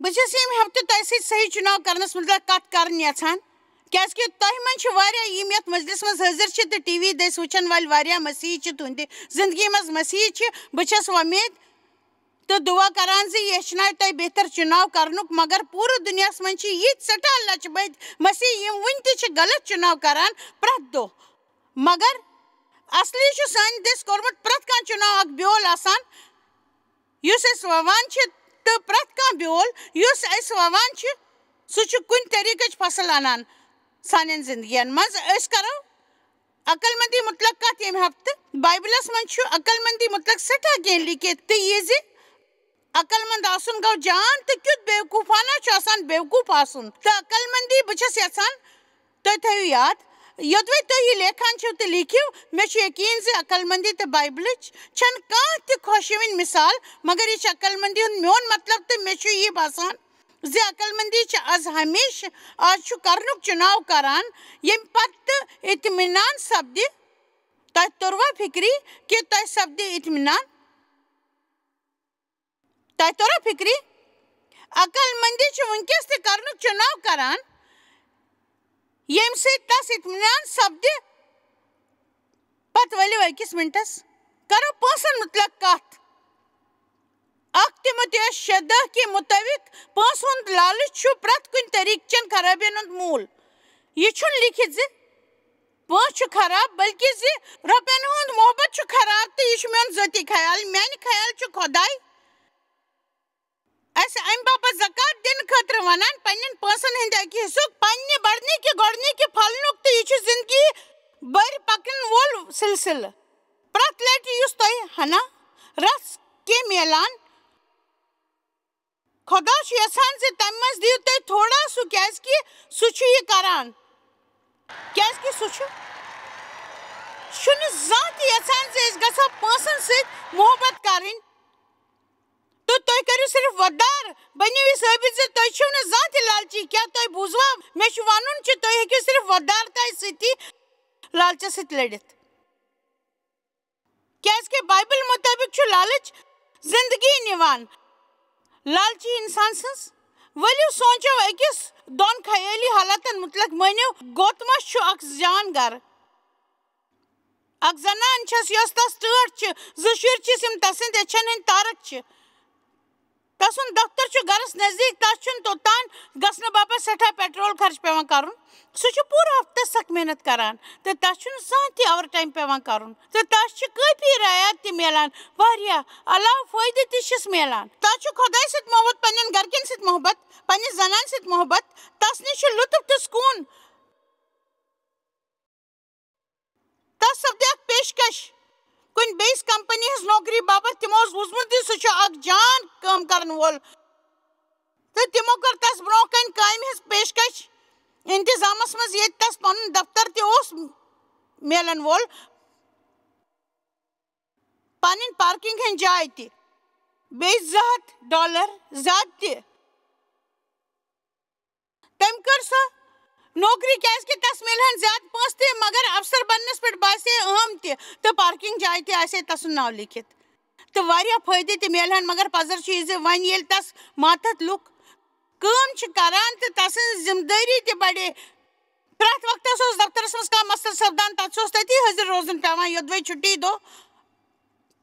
بچس یم ہفتہ تہ ست صحیح چناؤ کرنس متعلق کت کرن یژھان کیاز کہ تہ من چھ واریاہ یم یتھ مجلس مز حاضر چھ تہ ٹی وی دس وچھن وال واریاہ مسیح چھ تہندِ زندگی مز مسیح چھ بچس ومید تو دعا کران زِ یہ ہیٚچھنایہِ تۄہہِ بہتر چُناو کرنُک مگر پوٗرٕ دُنیاہس منٛز چھِ یِتھۍ سٮ۪ٹھاہ لچہِ بٔدۍ مسیح یِم وٕنہِ تہِ چھِ غلط چُناو کران پرٛٮ۪تھ دۄہ مگر اصلی چھُ سانہِ دٔسۍ کوٚرمُت پرٛٮ۪تھ کانٛہہ چُناو اکھ بیول آسان یُس أسۍ ووان چھِ تہٕ پرٛٮ۪تھ کانٛہہ بیول یُس أسۍ ووان چھِ سُہ چھُ کُنہِ طریٖقٕچ فصل انان سانٮ۪ن زندگین منٛز أسۍ کرو عقل مندی متعلق کتھ ییٚمہِ ہفتہٕ بایبلس منٛز چھُ عقل مندی متعلق سٮ۪ٹھاہ کینٛہہ لیٖکھِتھ تہٕ یہِ زِ عقل مند آسُن گوٚو جان تہٕ کیُتھ بیوقوٗفانہ چھُ آسان بیوقوٗف آسُن تہٕ عقل مندی بہٕ چھس یژھان تُہۍ تھٲیِو یاد یوٚدوَے تُہۍ یہِ لیکھان چھِو تہٕ لیٖکھِو مےٚ چھُ یقیٖن زِ عقل مندی تہٕ بایبلٕچ چھنہٕ کانٛہہ تہِ خۄشوٕنۍ مثال مگر یہِ چھِ عقل مندی ہُنٛد میون مطلب تہٕ مےٚ چھُ یہِ باسان زِ عقل مندی چھِ آز ہمیشہِ آز چھُ کرنُک چُناو کران ییٚمہِ پتہٕ اطمینان سپدِ تۄہہِ توٚروا فِکری کہِ تۄہہِ سپدِ اطمینان تۄہہِ توٚرا فِکری عقل مندی چھِ وٕنکیٚس تہِ کرنُک چُناو کران ییٚمہِ سۭتۍ تس اطمینان سپدِ پتہٕ ؤلِو أکِس مِنٹس کرو پونٛسن متعلق کتھ اکھ تِموتیوس 6:10 کہِ مُطٲبِق پونٛسہٕ ہُنٛد لالٕچ چھُ پرٛٮ۪تھ کُنہِ طریٖقہٕ چٮ۪ن خرٲبین ہُنٛد موٗل یہِ چھُنہٕ لیٖکھِتھ زِ پونٛسہٕ چھُ خراب بلکہِ زِ رۄپین ہُنٛد محبت چھُ خراب تہٕ یہِ چھُ میون ذٲتی خیال میانہِ خیال چھُ خۄداے اسہِ امہِ باپتھ زکات دِنہٕ خٲطرٕ ونان پننٮ۪ن پونٛسن ہٕنٛدِ اکہِ حصُک پننہِ بڑنٕکہِ گۄڈنِکہِ پھلنُک تہٕ یہِ چھُ زندگی بٔرۍ پکنہٕ وول سلسلہٕ پرٛٮ۪تھ لٹہِ یُس تۄہہِ ہنا رژھ کینٛہہ میلان خۄدا چھُ یژھان زِ تمہِ منٛز دِیِو تُہۍ تھوڑا سُہ کیازِ کہِ سُہ چھُ یہِ کران کیازِ کہِ سُہ چھُنہٕ زانٛہہ تہِ یژھان زِ أسۍ گژھو پونٛسن سۭتۍ محبت کرٕنۍ تہٕ تُہۍ کٔرِو صرف وۄدار بٔنِو یہِ ثٲبت زِ تُہۍ چھِو نہٕ زانٛہہ تہِ لالچی کیٛاہ تۄہہِ بوٗزوا مےٚ چھُ ونُن زِ تُہۍ ہیٚکِو صرف وۄدارتاے سۭتی لالچس سۭتۍ لٔڑِتھ کیازِ کہِ بایبل مُطٲبِق چھُ لالٕچ زندگی نِوان لالچی انسان سٕنٛز ؤلِو سونٛچو أکِس دۄن خیٲلی حالاتن متعلق مٲنِو گوتمس چھُ اکھ جان اکھ زنان چھس یۄس تس ٹٲٹھ چھِ 2 شُرۍ چھِس یِم تسٕنٛدِ أچھن ہٕنٛدۍ تارک چھِ تسُنٛد دفتر چھُ گرس نزدیٖک تس چھُنہٕ توٚتام گژھنہٕ باپتھ سٮ۪ٹھاہ پیٹرول خرچ پیوان کرُن سُہ چھُ پوٗرٕ ہفتس سخ محنت کران تہٕ تس چھُنہٕ زانٛہہ تہِ اوور ٹایم پیوان کرُن تہٕ تس چھِ کٲفی رعایت تہِ میلان واریاہ علاوٕ فٲیدٕ تہِ چھِس میلان تس چھُ خۄداے سۭتۍ محبت پننٮ۪ن گرِکٮ۪ن سۭتۍ محبت پننہِ زنانہِ سۭتۍ محبت تس نِش چھُ لُطف تہٕ سکوٗن تس سپدِ اکھ پیشکش کُنہِ بیٚیِس کمپنی ہٕنٛز نوکری باپتھ تِمو اوس بوٗزمُت زِ سُہ چھُ اکھ جان کٲم کرن وول تہٕ تِمو کٔر تس برٛونٛہہ کنہِ کامہِ ہٕنٛز پیشکش انتظامس منٛز ییٚتہِ تس پنُن دفتر تہِ اوس میلن وول پنٕنۍ پارکنگ ہٕنٛز جاے تہِ بیٚیہِ $200 زیادٕ تہِ تٔمۍ کٔر سۄ نوکری کیازِ کہِ تس مِلہن زیادٕ پونٛسہٕ تہِ مگر افسر بننس پٮ۪ٹھ باسے اہم تہِ تہٕ پارکنگ جاے تہِ آسے تسُنٛد ناو لیٖکھِتھ تہٕ واریاہ فٲیدٕ تہِ میلہن مگر پزر چھُ یہِ زِ وۄنۍ ییٚلہِ تس ماتحت لُکھ کٲم چھِ کران تہٕ تسٕنٛز ذمہٕ دٲری تہِ بڑے پرٛٮ۪تھ وقتس اوس دفترس منٛز کانٛہہ مسلہٕ سپدان تتس اوس تٔتی حٲضِر روزُن پیوان یوٚدوَے چھُٹی دۄہ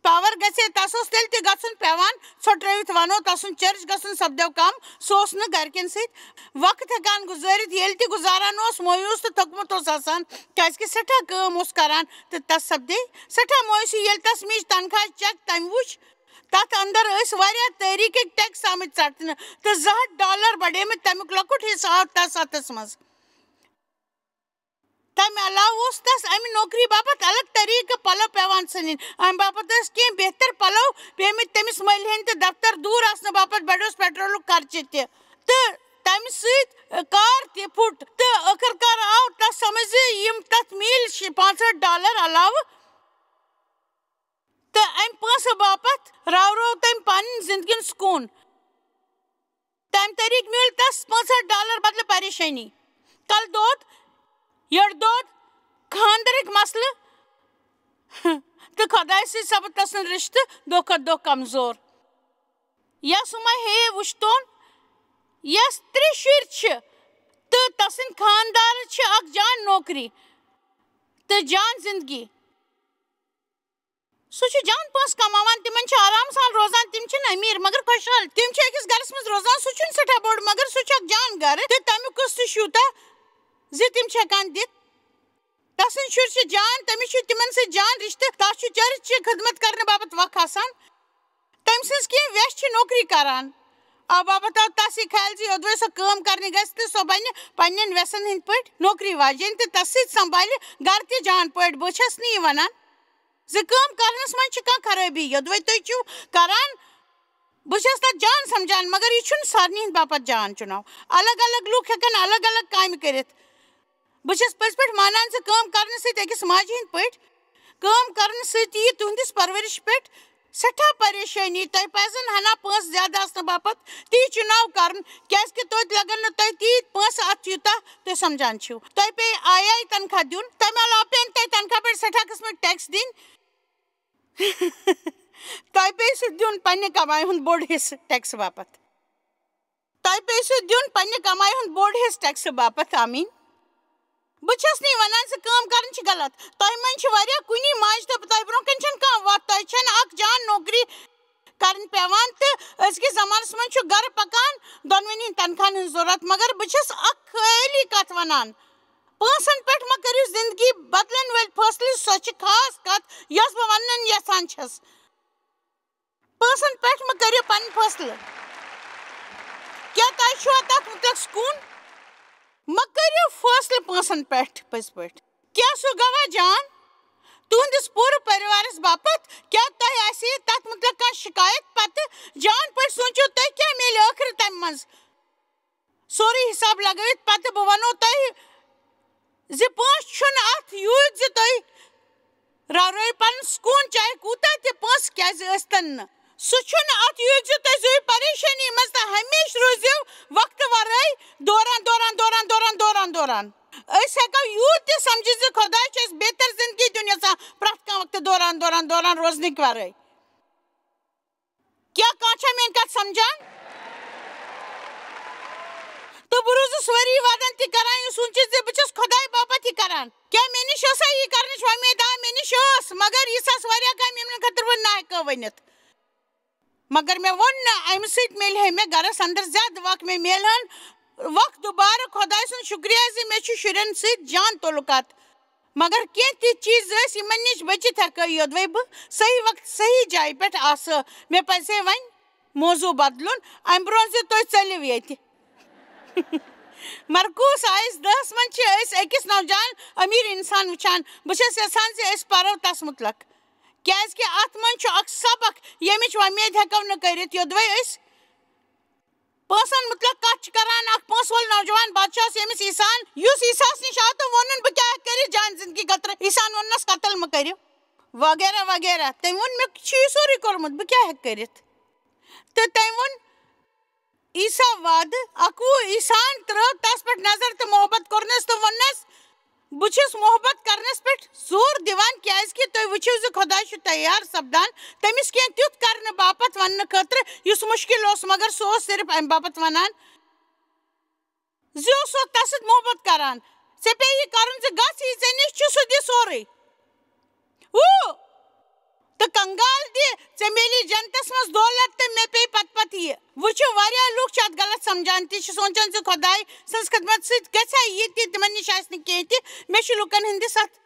پاور گژھِ تس اوس تیٚلہِ تہِ گژھُن پیوان ژھۄٹرٲوِتھ ونو تسُنٛد چرچ گژھُن سپدیو کم سُہ اوس نہٕ گرِکٮ۪ن سۭتۍ وقت ہٮ۪کان گُزٲرِتھ ییٚلہِ تہِ گُزاران اوس مایوٗس تہٕ تھوٚکمُت اوس آسان کیازِ کہِ سٮ۪ٹھاہ کٲم اوس کران تہٕ تس سپدے سٮ۪ٹھاہ مایوٗسی ییٚلہِ تس مِج تنخواہ چیک تٔمۍ وُچھ تتھ اندر ٲسۍ واریاہ تٲریٖخٕکۍ ٹیکس آمٕتۍ ژٹنہٕ تہٕ $200 بڑیمٕتۍ تمیُک لۄکُٹ حصہٕ آو تس اتھس منٛز تمہِ علاوٕ اوس تس امہِ نوکری باپتھ الگ طریٖقہٕ پلو پیوان ژھٕنٕنۍ امہِ باپتھ ٲسۍ کینٛہہ بہتر پلو پیٚمٕتۍ تٔمِس مٔلۍ ہٕنٛدۍ تہٕ دفتر دوٗر آسنہٕ باپتھ بڑیوس پیٹرولُک خرچہٕ تہِ تہٕ تمہِ سۭتۍ کار تہِ پھُٹ تہٕ ٲخٕر کار آو تس سمجھ زِ یِم تتھ میٖلۍ $65 علاوٕ تہٕ امہِ پونٛسہٕ باپتھ راوروو تٔمۍ پنٕنۍ زندگی ہُنٛد سکوٗن تمہِ طریٖقہٕ میوٗل تس $65 بدلہٕ پریشٲنی کلہٕ دود یٔڈ دود خانٛدرٕکۍ مسلہٕ تہٕ خۄداے سۭتۍ سپُد تسُنٛد رِشتہٕ دۄہ کھۄتہٕ دۄہ کمزور یا سُہ ما ہیٚیہِ وُچھتون یس 3 شُرۍ تو تسن خاندار اک جان نوکری تو جان زندگی سہ جان پونس کمان تمن آرام سان روزان تم امیر مگر خوشحال تم أکس گرس مز روزان سہ سٹھا بوڑ مگر سہ اک جان گر تو تمیک قسط یوتہ زِ تم ہیکان دِتھ تسن شُر جان تمس تمن سی جان رشتہ تس چرچ خدمت کرنے باپت وق آسان تم سز کی ویس نوکری کران او باپت آو تس یہ خیال زِ یودوے سو کٲم کرنے گژھِ تو سو بنہِ پننٮ۪ن ویسن ہٕنٛدۍ پٲٹھۍ نوکری واجیٚنۍ تہٕ تس سۭتۍ سنبھالہِ گر تہِ جان پٲٹھۍ بہٕ چھس نہٕ یہِ ونان زِ کٲم کرنس منٛز چھِ کانٛہہ خرٲبی یودوے تُہۍ چھِو کران بہٕ چھس تتھ جان سمجھان مگر یہ چھُنہٕ سارنٕے ہٕنٛدۍ باپت جان چُناو الگ الگ لُکھ ہیٚکن الگ الگ کامہِ کٔرِتھ بہٕ چھس پٔزۍ پٲٹھۍ مانان زِ کٲم کرنہٕ سۭتۍ أکِس ماجہِ ہٕنٛدۍ پٲٹھۍ کٲم کرنہٕ سۭتۍ یی تُہنٛدِس پرورش پٮ۪ٹھ سٮ۪ٹھاہ پریشٲنی تۄہہِ پزن ہنا پونٛسہٕ زیادٕ آسنہٕ باپت تی چُناو کرُن کیازکہِ توتہِ لگن نہٕ تۄہہِ تیٖتۍ پونٛسہٕ اتھ یوٗتاہ تُہۍ سمجھان چھِو تۄہہِ پیٚیہِ آیہِ تنخواہ دیُن تمہِ علاوٕ پیٚیہِ تۄہہِ تنخواہ پٮ۪ٹھ سٮ۪ٹھاہ قٕسمٕکۍ ٹیکس دِنۍ تۄہہِ پیٚیہِ سُہ دیُن پننہِ کمایہِ ہُنٛد بوٚڑ حصہٕ ٹیکسہٕ باپت تۄہہِ پیٚیہِ سُہ دیُن پننہِ کمایہِ ہُنٛد بوٚڑ حصہٕ ٹیکسہٕ باپت آمیٖن بہٕ چھس نہٕ ونان زِ کٲم کرٕنۍ چھِ غلط تۄہہِ منٛز چھِ واریاہ کُنی ماجہِ تہٕ تۄہہِ برونٛہہ کَنہِ چھنہٕ کانٛہہ وَتھ تۄہہِ چھنہٕ اکھ جان نوکری کرٕنۍ پیٚوان تہٕ أزکِس زمانس منٛز چھُ گرٕ پکان دۄنوٕنی تنخواہن ہٕنٛز ضروٗرت مگر بہٕ چھس اکھ خیٲلی کتھ ونان پونٛسن پٮ۪ٹھ مہ کٔرِو زندگی بدلن وٲلۍ فٲصلہٕ سۄ چھِ خاص کتھ یۄس بہٕ ونُن یژھان چھس پونٛسن پٮ۪ٹھ مہ کٔرِو پنٕنۍ فٲصلہٕ کیٛاہ تۄہہِ چھُوا تتھ مُتعلق سکوٗن مہ کٔرِو فٲصلہٕ پونٛسن پٮ۪ٹھ پٔزۍ پٲٹھۍ کیٛاہ سُہ گوا جان تُہنٛدِس پوٗرٕ پریوارس باپت کیٛاہ تۄہہِ آسہِ تتھ مُتعلق کانٛہہ شکایت پتہٕ جان پٲٹھۍ سوٗنٛچِو تۄہہِ کیٛاہ میلہِ ٲخر تمہِ منٛز سورُے حساب لگٲوِتھ پتہٕ بہٕ ونو تۄہہِ زِ پونٛسہٕ چھُنہٕ اتھ یوٗت زِ تُہۍ راورٲیِو پنُن سکوٗن چاہے کوٗتاہ تہِ پونٛسہٕ کیازِ ٲسۍتن نہٕ سُہ چھُنہٕ اتھ یوٗت زِ تُہۍ زٕیِو پریشٲنی منٛز تہٕ ہمیشہٕ روٗزِو وقتہٕ ورٲے دوران دوران دوران دوران دوران دوران أسۍ ہیٚکو یوٗت تہِ سمجھِتھ زِ خۄداے چھُ اَسہِ بہتر زندگی دیُن یژھان پرٛٮ۪تھ کانٛہہ وقتہٕ دوران دوران دوران روزنٕکۍ ورٲے کیٛاہ کانٛہہ چھا میٲنۍ کتھ سمجھان تہٕ بہٕ روٗزٕس ؤری وادن تہِ کران یہِ سوٗنٛچِتھ زِ بہٕ چھس خۄداے باپت یہِ کران کیٛاہ مےٚ نِش ٲسا یہِ کرنٕچ وۄمید آ مےٚ نِش ٲس مگر یِژھ آسہٕ واریاہ کامہِ یِمن خٲطرٕ بہٕ نہ ہیٚکہٕ ؤنِتھ مگر مےٚ ووٚن نہٕ امہِ سۭتۍ مِلہِ ہے مےٚ گرس انٛدر زیادٕ وق مےٚ مِلہن وق دُبارٕ خۄداے سُنٛد شُکریہ زِ مےٚ چھُ شُرٮ۪ن سۭتۍ جان تعلقات مگر کینٛہہ تِتھۍ چیٖز ٲسۍ یِمن نِش بٔچِتھ ہیٚکہٕ یوٚدوے بہٕ صحیح وقتہٕ صحیح جایہِ پٮ۪ٹھ آسہٕ مےٚ پزِ ہے وۄنۍ موضوٗع بدلُن امہِ برونٛہہ زِ تُہۍ ژٔلِو ییٚتہِ مرکوٗس آیس 10 منٛز چھِ أسۍ أکِس نوجوان أمیٖر اِنسان وٕچھان بہٕ چھس یژھان زِ أسۍ پرو تس مُتعلق کیازکہِ اتھ منٛز چھُ اکھ سبق ییٚمِچ وۄمید ہیٚکو نہٕ کٔرِتھ یوٚدوے أسۍ پونٛسن مُتعلق کتھ چھِ کران اکھ پونٛسہٕ وول نوجوان بادشاہ اوس ییٚمِس یُس عیٖساہس نِش آو تہٕ ووٚنُن بہٕ کیٛاہ ہیٚکہٕ کٔرِتھ جانہِ زندگی خٲطرٕ عیٖساہن ووٚننس قتل مہ کٔرِو وغیرہ وغیرہ تٔمۍ ووٚن مےٚ چھُ یہِ سورُے کوٚرمُت بہٕ کیٛاہ ہیٚکہٕ کٔرِتھ تہٕ تٔمۍ ووٚن عیٖسا وادٕ 11 عیٖساہن ترٲو تس پٮ۪ٹھ نظر تہٕ محبت کوٚرنس تہٕ ووٚننس بہٕ چھُس محبت کرنس پٮ۪ٹھ زور دِوان کیازکہِ تُہۍ وٕچھِو زِ خۄداے چھُ تیار سپدان تٔمِس کینٛہہ تیُتھ کرنہٕ باپت وننہٕ خٲطرٕ یُس مُشکِل اوس مگر سُہ اوس صرف امہِ باپت ونان زِ اوس تس سۭتۍ محبت کران ژےٚ پیٚیہِ یہِ کرُن زِ گژھ یہِ ژےٚ نِش چھُ سُہ دِ سورُے تہٕ کنگال دِ ژےٚ میلی جنتس منٛز دولت تہٕ مےٚ پیٚیہِ پتہٕ یہِ وٕچھِو واریاہ لُکھ چھِ اتھ غلط سمجھان تہِ چھِ سونٛچان زِ خۄداے سٕنٛز خدمت سۭتۍ گژھِ ہا یہِ تہِ تِمن نِش آسہِ نہٕ کینٛہہ تہِ مےٚ چھُ لُکن ہٕنٛدِس اتھ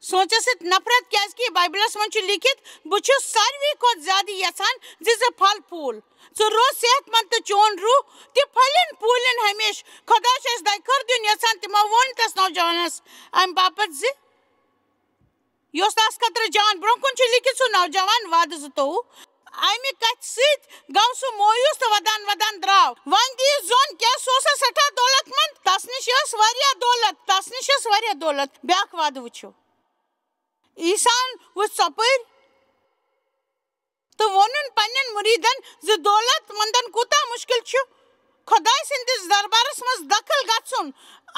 سونٛچس سۭتۍ نفرت کیازکہِ بایبلس منٛز چھُ لیٖکھِتھ بہٕ چھُس ساروی کھۄتہٕ زیادٕ یژھان زِ ژٕ پھل پھوٗل ژٕ روز صحت مند تہٕ چون روح تہِ پھلٮ۪ن پھوٗلٮ۪ن ہمیشہٕ خۄداے چھُ اَسہِ دۄیہِ خٲر دیُن یژھان تِمو ووٚن تس نوجوانس امہِ باپت زِ یہِ اوس تس خٲطرٕ جان برونٛہہ کُن چھُ لیٖکھِتھ سُہ نوجوان وادٕ 22 امہِ کتھِ سۭتۍ گوٚو سُہ مویوٗس تہٕ ودان ودان درٛاو وۄنۍ دِیِو زوٚن کیٛاہ سُہ اوسا سٮ۪ٹھاہ دولت منٛد تس نِش ٲس واریاہ دولت بیٛاکھ وادٕ وٕچھِو عیٖساہن وٕچھ ژۄپٲرۍ تہٕ ووٚنُن پننٮ۪ن مُریٖدن زِ دولت مندن کوٗتاہ مُشکِل چھُ خۄداے سٕنٛدِس دربارس منٛز دخل گژھُن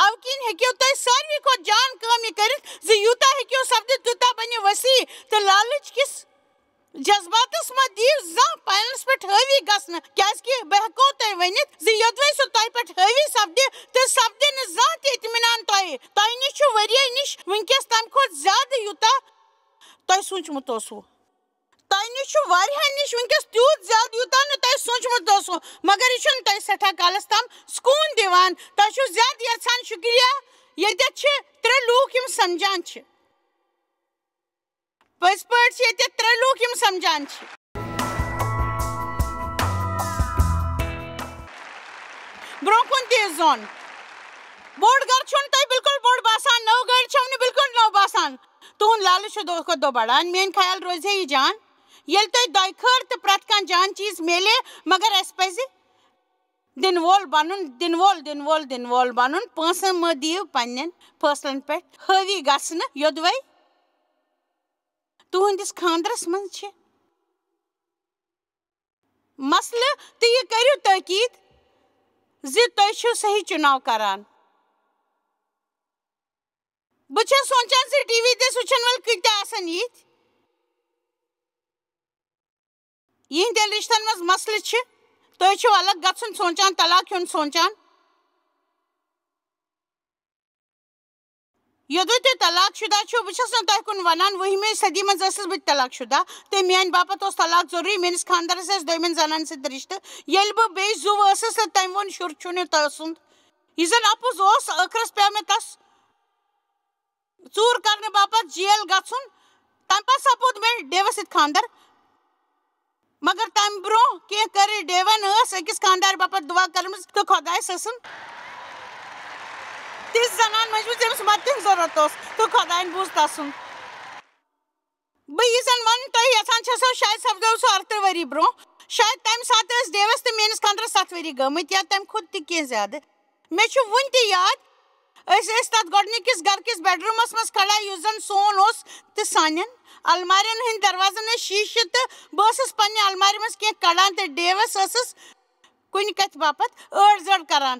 اَوٕ کِنۍ ہیٚکِو تُہۍ ساروی کھۄتہٕ جان کٲم یہِ کٔرِتھ زِ یوٗتاہ ہیٚکِو سپدِتھ تیوٗتاہ بنہِ ؤسیع تہٕ لالٕچ کِس جذباتس ما دیو زان پانس پہ حاوی گھن کی بہ ہیکو تہ ونت یودوے سہ تہ پہ حاوی سپدِ تو سپدِ نہ زان تہ اطمینان تہ نش وریا نش ونکس تمہ کھت زیادہ یوتہ تہ سوچمت اوسو تہ نش نش ونکس تیوت زیادہ یوتہ نہ تہ سوچمت اوسو مگر یہ تہ سٹھا کالس تام سکون دیوان تہ چھو زیادہ یژھان شکریہ یتھ چھ 3 لوک یم سمجھان چھ پز پٲٹھۍ چھِ ییٚتہِ 3 لوٗکھ یِم سمجھان چھِ برٛونٛہہ کُن تہِ زوٚن بوٚڑ گرٕ چھُنہٕ تۄہہِ بِلکُل بوٚڑ باسان نٔو گٲڑۍ چھَو نہٕ بِلکُل نٔو باسان تُہُنٛد لالچ چھُ دۄہ کھۄتہٕ دۄہ بڑان میٛٲنۍ خیال روزِ ہے یہِ جان ییٚلہِ تۄہہِ دۄیہِ خٲر تہٕ پرٛٮ۪تھ کانٛہہ جان چیٖز میلے مگر اَسہِ پَزِ دِنہٕ وول بنُن دِنہٕ وول بنُن پونٛسہٕ مہٕ دِیِو پنٛنٮ۪ن فٲصلن پٮ۪ٹھ حٲوی گژھنہٕ یوٚدوَے تُہنٛدِس خانٛدرس منٛز چھِ مسلہٕ تہٕ یہِ کٔرِو تٲکیٖد زِ تُہۍ چھِو صحیح چُناو کران بہٕ چھَس سونٛچان زِ ٹی وی دٔسۍ وٕچھن وٲلۍ کۭتیاہ آسن یِتھۍ یِہنٛدٮ۪ن رِشتن منٛز مسلہٕ چھِ تُہۍ چھِو الگ گژھُن سونٛچان طلاق ہیوٚن سونٛچان یوٚدوے تُہۍ طلاق شُدہ چھِو بہٕ چھَس نہٕ تۄہہِ کُن ونان 20وِ صدی منٛز ٲسٕس بہٕ تہِ طلاق شُدہ تہٕ میٛانہِ باپتھ اوس طلاق ضروٗری میٛٲنِس خانٛدارس ٲسۍ دوٚیمٮ۪ن زنانن سۭتۍ رِشتہٕ ییٚلہِ بہٕ بیٚیہِ زُو ٲسٕس تہٕ تٔمۍ ووٚن شُر چھُ نہٕ تۄہہِ سُنٛد یہِ زن اَپُز اوس ٲخرس پیوٚو مےٚ تس ژوٗر کرنہٕ باپتھ جیل گژھُن تمہِ پتہٕ سپود مےٚ ڈیوس سۭتۍ خانٛدر مگر تمہِ برٛونٛہہ کینٛہہ کٔرِ ڈیون ٲس أکِس خانٛدارِ باپتھ دُعا کٔرمٕژ تہٕ خۄدایس ٲسٕن تِژھ زنان مٔنٛجمٕژ ییٚمِس مدتہِ ہٕنٛز ضروٗرت ٲس تہٕ خۄداین بوٗز تسُنٛد بہٕ یہِ زن ونُن تۄہہِ یژھان چھسو شاید سپدیو سُہ 38 ؤری برٛونٛہہ شاید تمہِ ساتہٕ ٲسۍ ڈیوس تہٕ میٲنِس خانٛدرس 7 ؤری گٔمٕتۍ یا تمہِ کھۄتہٕ تہِ کینٛہہ زیادٕ مےٚ چھُ وُنہِ تہِ یاد أسۍ ٲسۍ تتھ گۄڈنِکِس گرٕکِس بیڈروٗمس منٛز کھڑا یُس زن سون اوس تہٕ سانٮ۪ن المارٮ۪ن ہٕنٛدۍ دروازن ٲسۍ شیٖشہٕ تہٕ بہٕ ٲسٕس پننہِ المارِ منٛز کینٛہہ کڑان تہٕ ڈیوس ٲسٕس کُنہِ کتھِ باپتھ ٲڑ زٲڑ کران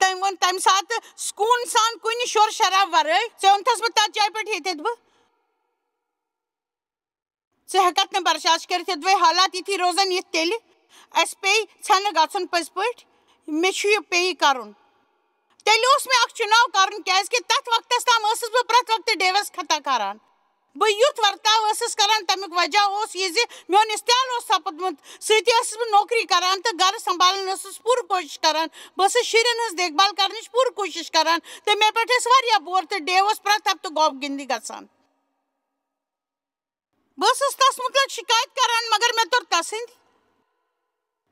تٔمۍ ووٚن تمہِ ساتہٕ سکوٗن سان کُنہِ شور شراب ورٲے ژےٚ اوٚنتھس بہٕ تتھ جایہِ پٮ۪ٹھ ییٚتٮ۪تھ بہٕ ژٕ ہٮ۪ککھ نہٕ برداش کٔرِتھ یوٚدوے حالات یِتھی روزن یِتھ تیٚلہِ اَسہِ پیٚیہِ ژھٮ۪نہٕ گژھُن پٔزۍ پٲٹھۍ مےٚ چھُ یہِ پیٚیہِ کرُن تیٚلہِ اوس مےٚ اکھ چُناو کرُن کیازِ کہِ تتھ وقتس تام ٲسٕس بہٕ پرٛٮ۪تھ وقتہٕ ڈیوس خطا کران بہٕ یُتھ ورتاو ٲسٕس کران تمیُک وجہ اوس یہِ زِ میون استعال اوس سپُدمُت سۭتی ٲسٕس بہٕ نوکری کران تہٕ گرٕ سنبھالن ٲسٕس پوٗرٕ کوٗشش کران بہٕ ٲسٕس شُرٮ۪ن ہٕنٛز دیکھ بال کرنٕچ پوٗرٕ کوٗشش کران تہٕ مےٚ پٮ۪ٹھ ٲسۍ واریاہ بور تہٕ ڈیو اوس پرٛٮ۪تھ ہفتہٕ گۄب گِنٛدنہِ گژھان بہٕ ٲسٕس تس مُتعلق شِکایت کران مگر مےٚ توٚر تسٕنٛدِ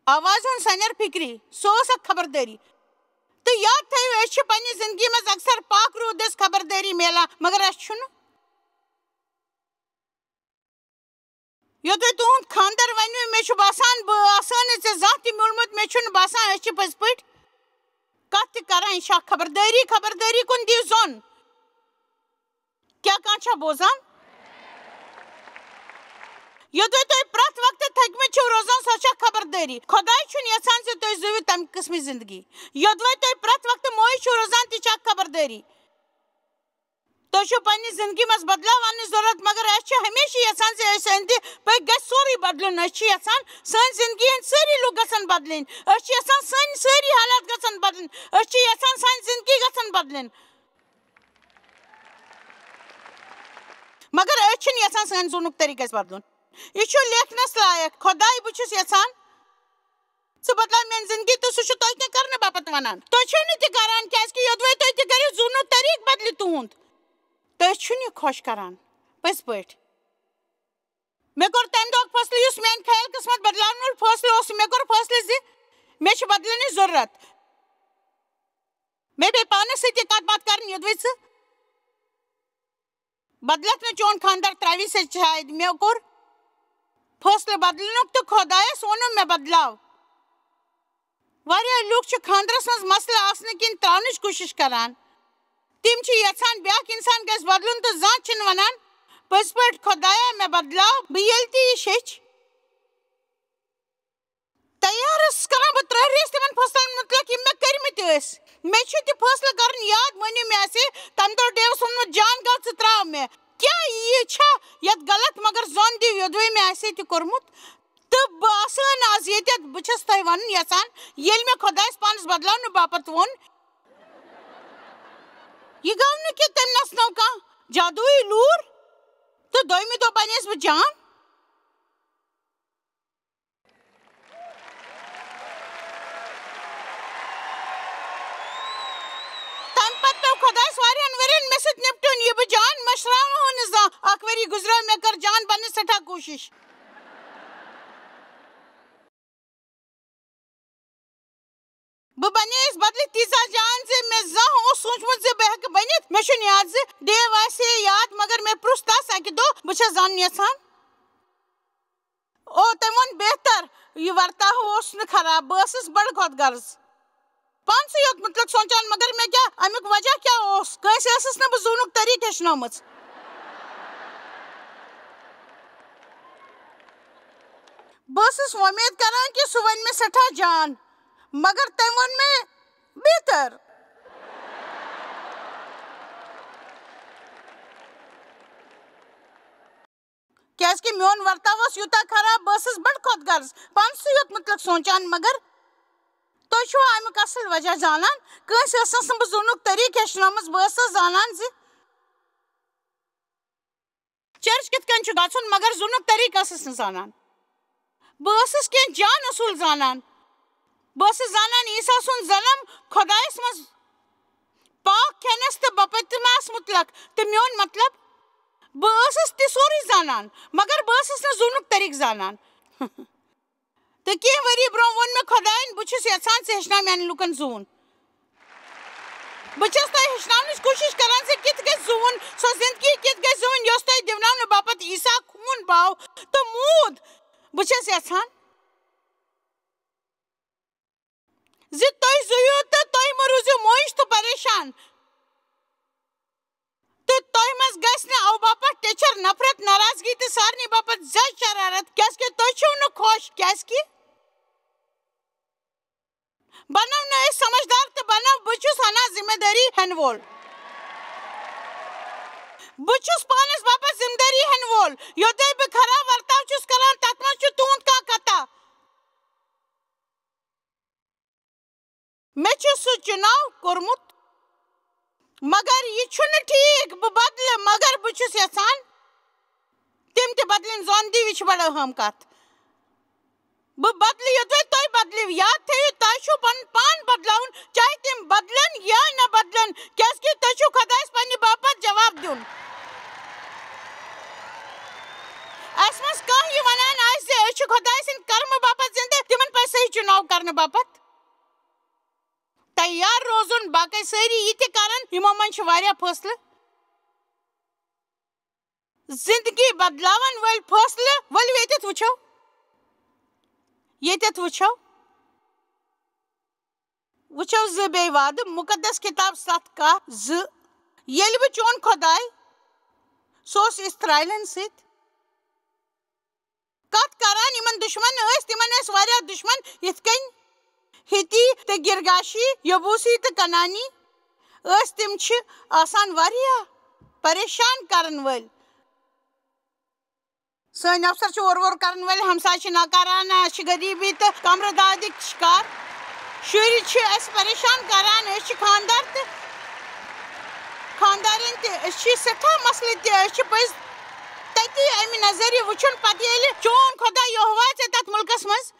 آوازِ ہُنٛد سنیر فِکری سۄ ٲس اکھ خبردٲری تہٕ یاد تھٲیِو أسۍ چھِ پننہِ زندگی منٛز اکثر پاک روح دٔسۍ خبردٲری میلان مگر اَسہِ چھُنہٕ یوٚدوے تُہُنٛد خانٛدر ونہِ مےٚ چھُ باسان بہٕ آسہٕ نہٕ ژےٚ زانٛہہ تہِ میوٗلمُت مےٚ چھُنہٕ باسان أسۍ چھِ پٔزۍ پٲٹھۍ کتھ تہِ کران یہِ چھِ اکھ خبردٲری کُن دِیِو زوٚن کیٛاہ کانٛہہ چھا بوزان یوٚدوے تُہۍ پرٛٮ۪تھ وقتہٕ تھٔکمٕتۍ چھِو روزان سۄ چھِ اکھ خبردٲری خۄداے چھُنہٕ یژھان زِ تُہۍ زیٖوِو تمہِ قٕسمٕچ زندگی یوٚدوے تُہۍ پرٛٮ۪تھ وقتہٕ مویہِ چھِو روزان تہِ چھِ اکھ خبردٲری تُہۍ چھِو پننہِ زندگی منٛز بدلاو اننٕچ ضروٗرت مگر أسۍ چھِ ہمیشہِ یژھان زِ أسۍ أنٛدِ پٔکۍ گژھِ سورُے بدلُن أسۍ چھِ یژھان سٲنۍ زندگی ہٕنٛدۍ سٲری لُکھ گژھن بدلٕنۍ أسۍ چھِ یژھان سٲنۍ سٲری حالات گژھن بدلٕنۍ أسۍ چھِ یژھان سانہِ زندگی گژھن بدلٕنۍ مگر أسۍ چھِنہٕ یژھان سٲنۍ زُنُک طریٖقہٕ گژھِ بدلُن یہِ چھُ لیکھنس لایق خۄداے بہٕ چھُس یژھان ژٕ بدلاو میٲنۍ زندگی تہٕ سُہ چھُ تۄہہِ کینٛہہ کرنہٕ باپتھ ونان تُہۍ چھِو نہٕ تہِ کران کیازِ کہِ یوٚدوے تُہۍ تہِ کٔرِو زُنُک طریٖقہٕ بدلہِ تُہُنٛد تُہۍ چھُنہٕ یہِ خۄش کران پٔزۍ پٲٹھۍ مےٚ کوٚر تمہِ دۄہ فٲصلہٕ یُس میانہِ خیال قٕسمت بدلاون وول فٲصلہٕ اوس مےٚ کوٚر فٲصلہٕ زِ مےٚ چھِ بدلنٕچ ضروٗرت مےٚ پیٚیہِ پانس سۭتۍ یہِ کتھ باتھ کرٕنۍ یوٚدوے ژٕ بدلکھ نہٕ چون خانٛدر ترٛاوی سۭتۍ شاید مےٚ کوٚر فٲصلہٕ بدلنُک تہٕ خۄدایس ووٚنُم مےٚ بدلاو واریاہ لُکھ چھِ خانٛدرس منٛز مسلہٕ آسنہٕ کِنۍ تراونٕچ کوٗشش کران تِم چھِ یژھان بیاکھ انسان گژھِ بدلُن تہٕ زانٛہہ چھِنہٕ ونان پٔزۍ پٲٹھۍ خۄدایا مےٚ بدلاو بہٕ ییٚلہِ تہِ یہِ ہیٚچھ تیار ٲسٕس کران بہٕ ترٛٲریس تِمن فٲصلن مُتعلق یِم مےٚ کٔرمٕتۍ ٲسۍ مےٚ چھُ تہِ فٲصلہٕ کرُن یاد مٲنِو مےٚ آسہِ تمہِ دۄہ ڈیوس ووٚنمُت جان گوٚو ژٕ تراو مےٚ کیٛاہ یہِ چھا یتھ غلط مگر زوٚن دِو یودوے میں آسے تہِ کوٚرمُت تہٕ بہٕ آسان آز ییٚتٮ۪تھ بہٕ چھَس تۄہہِ وَنُن یژھان ییٚلہِ مےٚ خۄدایَس پانَس بدلاونہٕ باپتھ ووٚن یہِ گوٚو نہٕ کہِ تٔمۍ نژنٲو کانٛہہ جادوٗیی لوٗر تہٕ دوٚیمہِ دۄہ بنییَس بہٕ جان تَمہِ پتہٕ پیوٚو خۄدایَس واریاہَن ؤرِیَن مےٚ سۭتۍ نِپٹُن یہِ بہٕ جان مٔشراوہو نہٕ زانٛہہ اکھ ؤری گُزریو مےٚ کٔر جان بننٕچ سٮ۪ٹھاہ کوٗشِش بہٕ بنییَس بدلہٕ تیٖژاہ جان زِ مےٚ زانٛہہ اوس سوٗنٛچمُت زِ بہٕ ہٮ۪کہٕ بٔنِتھ مےٚ چھُنہٕ یاد زِ دیو آسہِ ہے یاد مگر مےٚ پرُٛژھ تس اکہِ دۄہ بہٕ چھَس زانُن یژھان او تٔمۍ ووٚن بہتر یہِ ورتاو اوس نہٕ خراب بہٕ ٲسٕس بڑٕ خۄدغرض پانسٕے یوت مُتلق سونٛچان مگر مےٚ کیٛاہ امیُک وجہ کیٛاہ اوس کٲنٛسہِ ٲسٕس نہٕ بہٕ زوٗنُک طریٖقہٕ ہیٚچھنٲومٕژ بہٕ ٲسٕس وۄمید کران کہِ سُہ وَنہِ مےٚ سٮ۪ٹھاہ جان مگر تٔمۍ ووٚن مےٚ بہتر کیٛازِ کہِ میون ورتاو اوس یوٗتاہ خراب بہٕ ٲسٕس بڑٕ خۄدغرض پانسٕے یوت مُتلق سونٛچان مگر تُہۍ چھُوا امیُک اصل وجہ زانان کٲنٛسہِ ٲسٕس نہٕ بہٕ زوٗنُک طریٖقہٕ ہیٚچھنٲومٕژ بہٕ ٲسٕس زانان زِ چرچ کِتھ کٔنۍ چھُ گژھُن مگر زوٗنُک طریٖقہٕ ٲسٕس نہٕ زانان بہٕ ٲسٕس کینٛہہ جان اصوٗل زانان بہٕ ٲسٕس زانان عیٖسا سُنٛد ظلم خۄدایَس منٛز پاک کھٮ۪نَس تہٕ بپتِماہَس مُتلق تہٕ میون مطلب بہٕ ٲسٕس تہِ سورُے زانان مگر بہٕ ٲسٕس نہٕ زوٗنُک طریٖقہٕ زانان تہٕ کینٛہہ ؤری برونٛہہ ووٚن مےٚ خۄدایَن بہٕ چھُس یژھان ژٕ ہیٚچھناو میانٮ۪ن لُکن زوٗن بہٕ چھَس تۄہہِ ہیٚچھناونٕچ کوٗشِش کران زِ کِتھ گژھِ زوٗن سۄ زندگی کِتھ گژھِ زوٗنۍ یۄس تۄہہِ دِوناونہٕ باپتھ عیٖسا خوٗن باو تہٕ موٗد بہٕ چھَس یژھان زِ تُہۍ زٕیِو تہٕ تُہۍ مہٕ روٗزِو مویش تہٕ پریشان تہٕ تۄہہِ منٛز گژھِ نہٕ اَوٕ باپتھ ٹیچھر نفرت ناراضگی تہٕ سارنٕے باپتھ زیادٕ شرارت کیٛازِ کہِ تُہۍ چھِو نہٕ خۄش کیٛازِ کہِ بنو نہٕ أسۍ سمجھدار تہٕ بنو بہٕ چھُس ہنا ذمہٕ دٲری ہٮ۪نہٕ وول بہٕ چھُس پانس باپتھ ذمہٕ دٲری ہٮ۪نہٕ وول یوٚتام بہٕ خراب ورتاو چھُس کران تتھ منٛز چھُ تُہُنٛد کانٛہہ کتا مےٚ چھُ سُہ چُناو کوٚرمُت مگر یہِ چھُنہٕ ٹھیٖک بہٕ بدلہٕ مگر بہٕ چھُس یژھان تِم تہِ بدلٕنۍ زوندی یہِ چھِ بڑٕ اہم کتھ بہٕ بدلہٕ یوٚدوے تُہۍ بدلِو یاد تھٲیِو تۄہہِ چھُو پنُن پان بدلاوُن چاہے تِم بدلن یا نہ بدلن کیٛازِ کہِ تُہۍ چھِو خۄدایس پننہِ باپتھ جواب دیُن اسہِ منٛز کانٛہہ یہِ ونان آسہِ زِ أسۍ چھِ خۄداے سٕنٛدِ کرمہٕ باپتھ زِندٕ تِمن پزِ صحیح چُناو کرنہٕ باپتھ تیار روزُن باقٕے سٲری یہِ تہِ کرن یِمو منٛز چھِ واریاہ فٲصلہٕ زندگی بدلاون وٲلۍ فٲصلہٕ ؤلِو ییٚتٮ۪تھ وٕچھو زٕ بیٚیہِ وادٕ مُقدس کِتاب 7:2 ییٚلہِ بہٕ چون خۄداے سُہ اوس اِسرایلن سۭتۍ کتھ کران یِمن دُشمن ٲسۍ تِمن ٲسۍ واریاہ دُشمن یِتھ کٔنۍ ہِتی تہٕ گرگاشی یبوٗسی تہٕ کنانی ٲسۍ تِم چھِ آسان واریاہ پریشان کرن وٲلۍ سٲنۍ افسر چھِ اورٕ کرن وٲلۍ ہمساے چھِ ناکارانہ أسۍ چھِ غریٖبی تہٕ کمرٕ دادِکۍ شِکار شُرۍ چھِ اَسہِ پریشان کران أسۍ چھِ خاندار تہٕ خاندارٮ۪ن تہِ أسۍ چھِ سٮ۪ٹھاہ مسلہٕ تہِ أسۍ چھِ پٔزۍ تٔتی امہِ نظریہِ وٕچھُن پتہٕ ییٚلہِ چون خۄدا یہوہ ژےٚ تتھ مُلکس منٛز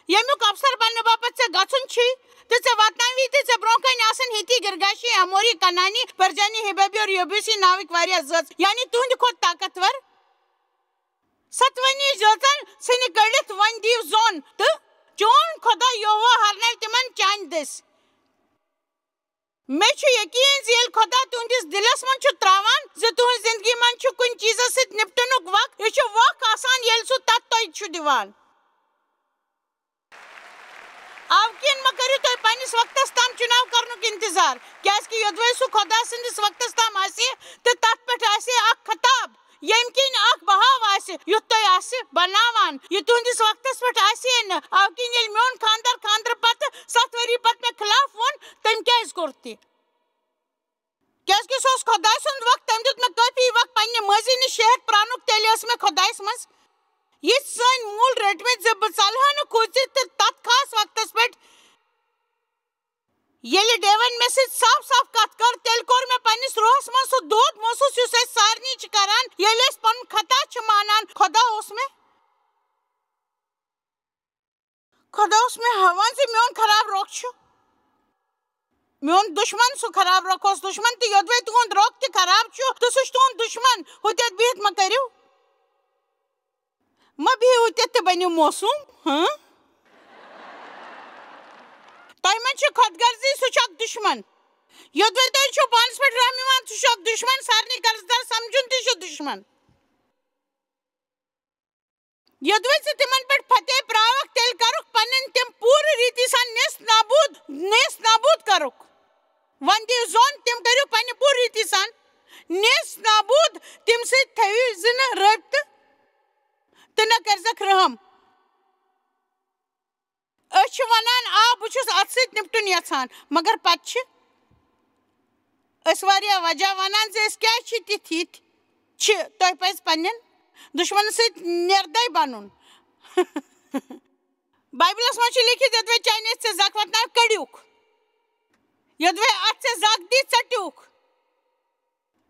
ییٚمیُک افسر بننہٕ باپتھ ژےٚ گژھُن چھُے تہٕ ژےٚ واتناوی تہٕ ژےٚ برونٛہہ کنہِ آسن ہِتی گرگاشی اموری کنانی پرجانی ہِبیبی اور یبوٗسی ناوٕکۍ واریاہ زٲژ یعنی تُہنٛدِ کھۄتہٕ طاقتور ستوٕنی زٲژن ژھٕنہِ کٔڑِتھ وۄنۍ دِیِو زوٚن تہٕ چون خۄدا یہوہ ہرناوِ تِمن چانہِ دٔسۍ مےٚ چھُ یقیٖن زِ ییٚلہِ خۄدا تُہنٛدِس دِلس منٛز چھُ تراوان زِ تُہنٛز زندگی منٛز چھُ کُنہِ چیٖزس سۭتۍ نپٹنُک وق یہِ چھُ وق آسان ییٚلہِ سُہ تتھ تۄہہِ چھُ دِوان اَوٕ کِنۍ مہ کٔرِو تُہۍ پننِس وقتس تام چُناو کرنُک انتظار کیٛازِ کہِ یوٚدوے سُہ خۄدا سٕنٛدِس وقتس تام آسہِ تہٕ تتھ پٮ۪ٹھ آسہِ اکھ خطاب ییٚمہِ کِنۍ اکھ بہاو آسہِ یُتھ تۄہہِ آسہِ بناوان یہِ تُہنٛدِس وقتس پٮ۪ٹھ آسہِ ہے نہٕ اَوٕ کِنۍ ییٚلہِ میون خانٛدر خانٛدرٕ پتہٕ 7 ؤری پتہٕ مےٚ خٕلاف ووٚن تٔمۍ کیٛازِ کوٚر تہِ کیٛازِ کہِ سُہ اوس خۄداے سُنٛد وقت تٔمۍ دیُت مےٚ کٲفی وقت پننہِ مٲضی نِش شہد پرٛانُک تیٚلہِ ٲس مےٚ خۄدایس منٛز یہ سن مول رٹمت زب ژلہا کھوژت تو تت خاص وقتس پہ یل ڈیون مے ست صاف صاف کت کر تیل کور میں پنس روحس من سہ دود محسوس اس سارنی کران یل پن خطا مانان خدا اس میں ہاوان زِ میون خراب روخ میون دشمن سہ خراب روخ اس دشمن تو یودوے تہند روخ تہ خراب تو سہ تہند دشمن ہوتیت بہت ما کرو ما بہو ہوتیت تہ بنو موسوم تہ من خود غرضی سہ دشمن یودوے تہ پانس پہ رحم سہ دشمن سارنی قرض دار سمجھن تہ دشمن یودوے ژٕ تمن پہ فتح پراوک تیل کرک پنن تم پورٕ ریتی سان نیس نابود کرک ون دیو زون تم کرو پنہ پورٕ ریتی سان نیس نابود تم ست تھو زن رابطہ تو نہ کرزک رحم اس ونان آ بہس ات ست نپٹن یژھان مگر پتہ وجہ ونان زِ کیا تِتھ تہ پز پنن دشمن ست نیردے بنن بائبلس مجھ لکھت یودوے چانہ ژے زکھ واتناو کڑیوک یودوے ات ژے زکھ دی ژٹیوک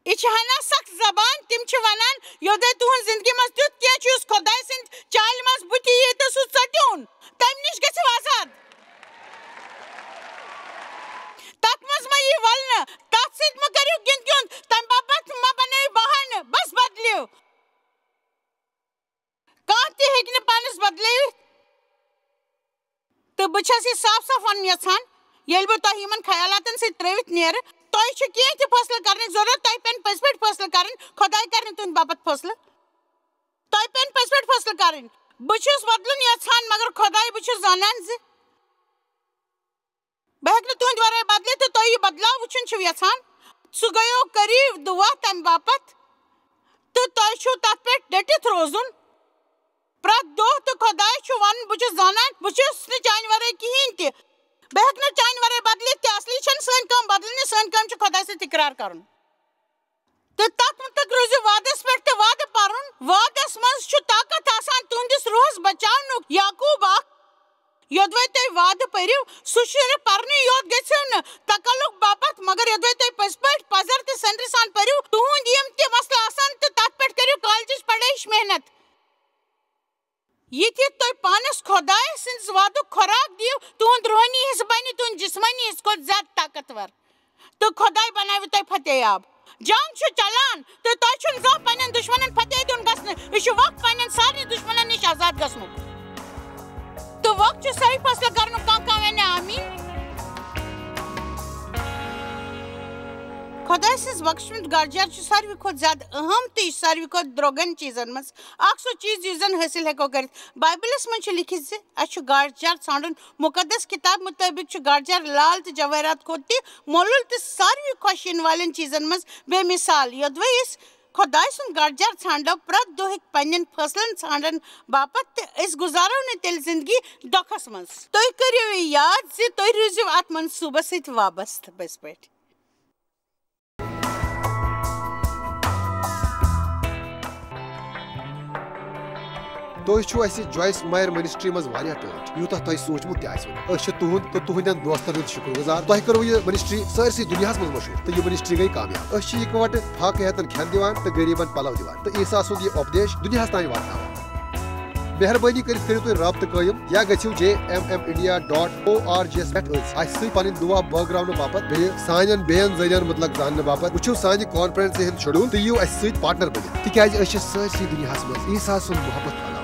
یہ ہنا سخت زبان تم ونان یودوے تہذ زندگی مز تیت کی خدائے سند چال مز بت یہ تو سہ ژٹیون تم نش گژھو آزاد تک مز ما یہ ولن تت ست ما کرو گند گند تم باپت ما بنو بہانہ بس بدلیو کان تہ ہیکہ نہ پانس بدلٲوِتھ تو بہس یہ صاف صاف ون یژھان ییٚلہِ بہٕ تۄہہِ یِمن خیالاتن سۭتۍ ترٲوِتھ نیرٕ تۄہہِ چھُ کینٛہہ تہِ فٲصلہٕ کرنٕچ ضروٗرت تۄہہِ پٮ۪ن پٔزۍ پٲٹھۍ فٲصلہٕ کرٕنۍ خۄداے کرِ نہٕ تُہنٛدِ باپتھ فٲصلہٕ تۄہہِ پٮ۪ن پٔزۍ پٲٹھۍ فٲصلہٕ کرٕنۍ بہٕ چھُس بدلُن یژھان مگر خۄداے بہٕ چھُس زانان زِ بہٕ ہٮ۪کہٕ نہٕ تُہنٛدِ ورٲے بدلِتھ تہٕ تُہۍ یہِ بدلاو وٕچھُن چھِو یژھان سُہ گٔیو قریٖب دُعا تمہِ باپتھ تہٕ تۄہہِ چھُو تتھ پٮ۪ٹھ ڈٔٹِتھ روزُن پرٛٮ۪تھ دۄہ تہٕ خۄداے چھُ ونان بہٕ چھُس زانان بہٕ چھُس نہٕ چانہِ ورٲے کِہیٖنۍ تہِ بہٕ ہٮ۪کہٕ نہٕ چانہِ ورٲے بدلِتھ تہِ اصلی چھنہٕ سٲنۍ کٲم بدلنہِ سٲنۍ کٲم چھِ خۄداے سۭتۍ اقرار کرُن تہٕ تتھ متعلق روٗزِو وادس پٮ۪ٹھ تہٕ وعدٕ پرُن وادس منٛز چھُ طاقت آسان تُہنٛدِس روحس بچاونُک یعقوٗب اکھ یودوے تُہۍ وعدٕ پٔرِو سُہ صرف پرنٕے یوت گژھِو نہٕ تکلُک باپتھ مگر یودوے تُہۍ پٔزۍ پٲٹھۍ پزر تہٕ سنٛدرِ سان پٔرِو تُہنٛد یِم تہِ مسلہٕ آسن تہٕ تتھ پٮ۪ٹھ کٔرِو کالجٕچ پڑٲیِش محنت یِتھ تُہۍ پانس خۄداے سٕنٛدِس وعدُک خوراک دِیِو تُہنٛد روحٲنی حصہٕ بنہِ تُہنٛد جسمٲنی حصہٕ کھۄتہٕ زیادٕ طاقتور تہٕ خۄداے بناوِ تۄہہِ فتح یاب جنگ چھُ چلان تہٕ تۄہہِ چھُنہٕ زانٛہہ پننٮ۪ن دُشمنن فتح دیُن گژھنہٕ یہِ چھُ وقت پننٮ۪ن سارنٕے دُشمنن نِش آزاد گژھنُک تہٕ وقت چھُ صحیح فٲصلہٕ کرنُک کانٛہہ ونہِ آمیٖن خۄداے سٕنٛز بخشمٕژ گرجار چھُ ساروی کھۄتہٕ زیادٕ اہم تہٕ یہِ چھُ ساروی کھۄتہٕ درٛوگن چیٖزن منٛز اکھ سُہ چیٖز یُس زن حٲصِل ہٮ۪کو کٔرِتھ بایبلس منٛز چھُ لیکھِتھ زِ اَسہِ چھُ گارجار ژھانڈُن مُقدس کِتاب مُطٲبق چھُ گارجار لال تہٕ جوٲہرات کھۄتہٕ تہِ مولوٗل تہٕ ساروی خۄش یِنہٕ والٮ۪ن چیٖزن منٛز بے مِثال یودوے أسۍ خۄداے سُنٛد گارجار ژھانڈو پرٛٮ۪تھ دۄہ ہیٚکہِ پننٮ۪ن فٲصلن ژھانڈن باپتھ تہٕ أسۍ گُزارو نہٕ تیٚلہِ زندگی دۄکھس منٛز تُہۍ کٔرِو یہِ یاد زِ تُہۍ روٗزِو اتھ منصوٗبس سۭتۍ وابستہٕ پٔزۍ پٲٹھۍ تُہۍ چھِو اَسہِ جویس مایر منسٹری منٛز واریاہ ٹٲٹھۍ یوٗتاہ تۄہہِ سوٗنٛچمُت تہِ آسِوٕ نہٕ أسۍ چھِ تُہُنٛد تہٕ تُہنٛدٮ۪ن دوستن ہٕنٛدۍ شُکر گُزار تۄہہِ کٔروٕ یہِ منسٹری سٲرسٕے دُنیاہس منٛز مشہوٗر تہٕ یہِ منسٹری گٔیہِ کامیاب أسۍ چھِ یِکوَٹہٕ فاقہٕ ہٮ۪تن کھٮ۪ن دِوان تہٕ غریٖبن پلو دِوان تہٕ عیٖسا سُنٛد یہِ اُپدیش دُنیاہس تانۍ واتناوان مہربٲنی کٔرِتھ کٔرِو تُہۍ رابطہٕ قٲیِم یا گٔژھِو JMMindia.org پٮ۪ٹھ اَسہِ سۭتۍ پنٕنۍ دُعا بٲگراونہٕ باپتھ بیٚیہِ سانٮ۪ن بیٚین ذٔریعن مُتعلق زاننہٕ باپتھ وٕچھِو سانہِ کانفرنسہِ ہُنٛد شڈوٗل تہٕ یِیِو اَسہِ سۭتۍ پارٹنر بٔنِتھ تِکیازِ أسۍ چھِ سٲرسٕے دُنیاہس منٛز عیٖسا سُنٛد محبت پھٔہلاوان